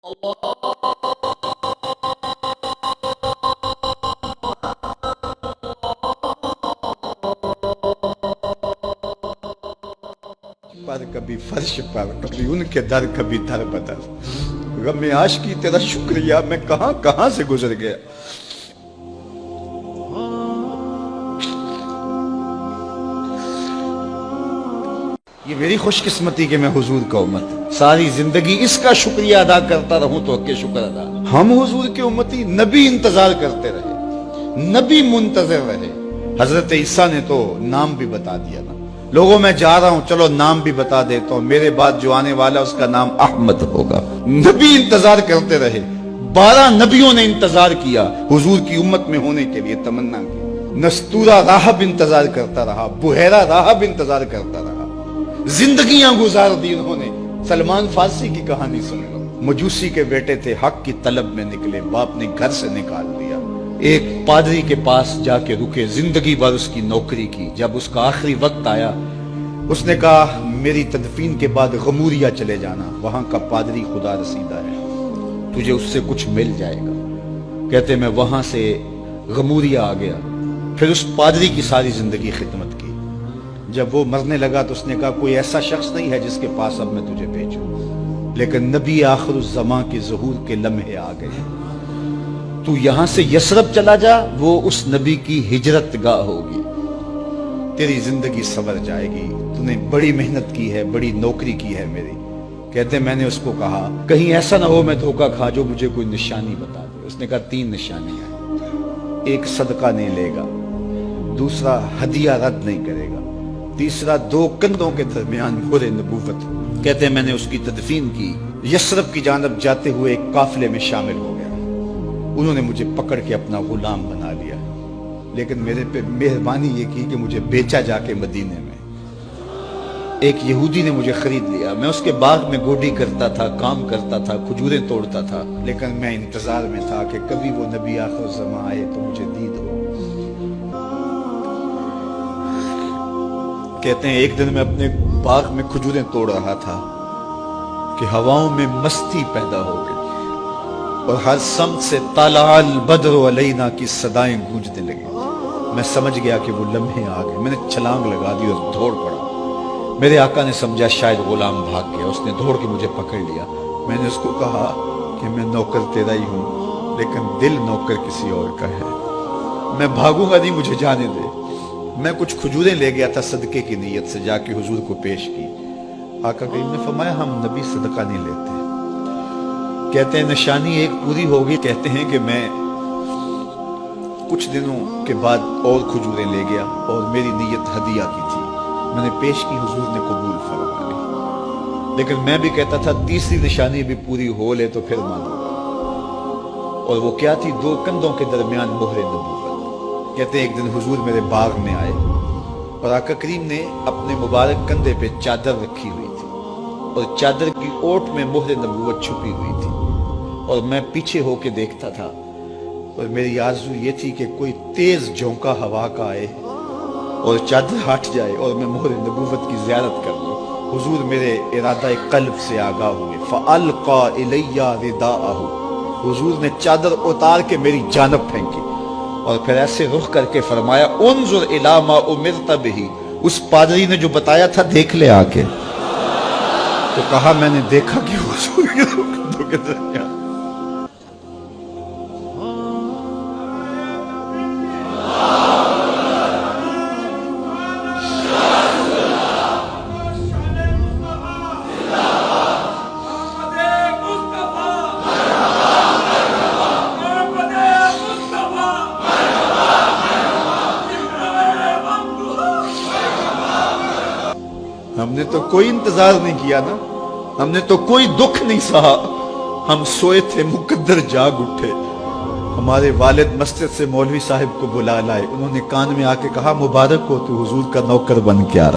پر کبھی فرش پر کبھی ان کے در کبھی در بدر، غم عاشقی تیرا شکریہ میں کہاں کہاں سے گزر گیا۔ یہ میری خوش قسمتی کہ میں حضور کا امت ساری زندگی اس کا شکریہ ادا کرتا رہوں تو کہ شکر ادا۔ ہم حضور کے امتی نبی انتظار کرتے رہے، نبی منتظر رہے۔ حضرت عیسیٰ نے تو نام بھی بتا دیا نا، لوگوں میں جا رہا ہوں چلو نام بھی بتا دیتا ہوں، میرے بعد جو آنے والا اس کا نام احمد ہوگا۔ نبی انتظار کرتے رہے، 12 نبیوں نے انتظار کیا، حضور کی امت میں ہونے کے لیے تمنا کی۔ نستورہ راہب انتظار کرتا رہا، بحیرہ راہب انتظار کرتا رہا، زندگیاں گزار دی انہوں نے۔ سلمان فارسی کی کہانی سن لو، مجوسی کے بیٹے تھے، حق کی طلب میں نکلے، باپ نے گھر سے نکال دیا، ایک پادری کے پاس جا کے رکے، زندگی بھر اس کی نوکری کی۔ جب اس کا آخری وقت آیا اس نے کہا میری تدفین کے بعد غموریا چلے جانا، وہاں کا پادری خدا رسیدہ ہے، تجھے اس سے کچھ مل جائے گا۔ کہتے میں وہاں سے غموریا آ گیا، پھر اس پادری کی ساری زندگی خدمت کی۔ جب وہ مرنے لگا تو اس نے کہا کوئی ایسا شخص نہیں ہے جس کے پاس اب میں تجھے بھیجوں، لیکن نبی آخر الزمان کے ظہور کے لمحے آ گئے، تو یہاں سے یثرب چلا جا، وہ اس نبی کی ہجرت گاہ ہوگی، تیری زندگی سنور جائے گی، تو نے بڑی محنت کی ہے، بڑی نوکری کی ہے میری۔ کہتے میں نے اس کو کہا کہیں ایسا نہ ہو میں دھوکہ کھا جو مجھے کوئی نشانی بتا دے۔ اس نے کہا 3 نشانیاں ہیں، ایک صدقہ نہیں لے گا، دوسرا ہدیہ رد نہیں کرے گا، تیسرا 2 کندھوں کے درمیان مہر نبوت۔ کہتے میں نے اس کی تدفین کی، یثرب کی جانب جاتے ہوئے ایک قافلے میں شامل ہو گیا، انہوں نے مجھے پکڑ کے اپنا غلام بنا لیا، لیکن میرے پہ مہربانی یہ کی کہ مجھے بیچا جا کے مدینے میں۔ ایک یہودی نے مجھے خرید لیا، میں اس کے باغ میں گوڈی کرتا تھا، کام کرتا تھا، کھجوریں توڑتا تھا، لیکن میں انتظار میں تھا کہ کبھی وہ نبی آخر الزمان آئے تو مجھے دید ہو۔ کہتے ہیں ایک دن میں اپنے باغ میں کھجوریں توڑ رہا تھا کہ ہواؤں میں مستی پیدا ہو گئی اور ہر سمت سے طلع البدر علینا کی صدائیں گونجنے لگی۔ میں سمجھ گیا کہ وہ لمحے آ گئے، میں نے چھلانگ لگا دی اور دوڑ پڑا۔ میرے آقا نے سمجھا شاید غلام بھاگ گیا، اس نے دوڑ کے مجھے پکڑ لیا۔ میں نے اس کو کہا کہ میں نوکر تیرا ہی ہوں، لیکن دل نوکر کسی اور کا ہے، میں بھاگوں گا نہیں، مجھے جانے دے۔ میں کچھ کھجوریں لے گیا تھا صدقے کی نیت سے، جا کے حضور کو پیش کی۔ آقا کریم نے فرمایا ہم نبی صدقہ نہیں لیتے۔ کہتے ہیں نشانی ایک پوری ہوگی، کہتے ہیں کہ میں کچھ دنوں کے بعد اور کھجوریں لے گیا اور میری نیت ہدیہ کی تھی، میں نے پیش کی، حضور نے قبول فرما لی۔ لیکن میں بھی کہتا تھا تیسری نشانی بھی پوری ہو لے تو پھر مانوں گا، اور وہ کیا تھی؟ 2 کندھوں کے درمیان مہر نبوت۔ کہتے ہیں ایک دن حضور میرے باغ میں آئے اور آقا کریم نے اپنے مبارک کندھے پہ چادر رکھی ہوئی تھی اور چادر کی اوٹ میں مہر نبوت چھپی ہوئی تھی، اور میں پیچھے ہو کے دیکھتا تھا، اور میری آرزو یہ تھی کہ کوئی تیز جھونکا ہوا کا آئے اور چادر ہٹ جائے اور میں مہر نبوت کی زیارت کر لوں۔ حضور میرے ارادہ قلب سے آگاہ ہوئے، فَأَلْقَى إِلَيَّ رِدَاءَهُ، حضور نے چادر اتار کے میری جانب پھینکی اور پھر ایسے رخ کر کے فرمایا انظر الی ما امرت بہ، اس پادری نے جو بتایا تھا دیکھ لے آ کے۔ تو کہا میں نے دیکھا کہ حضور کے کندھوں کے درمیان ہم نے تو کوئی انتظار نہیں کیا نا، ہم نے تو کوئی دکھ نہیں سہا، ہم سوئے تھے مقدر جاگ اٹھے۔ ہمارے والد مسجد سے مولوی صاحب کو بلا لائے، انہوں نے کان میں آ کے کہا مبارک ہو تو حضور کا نوکر بن کے آ رہا۔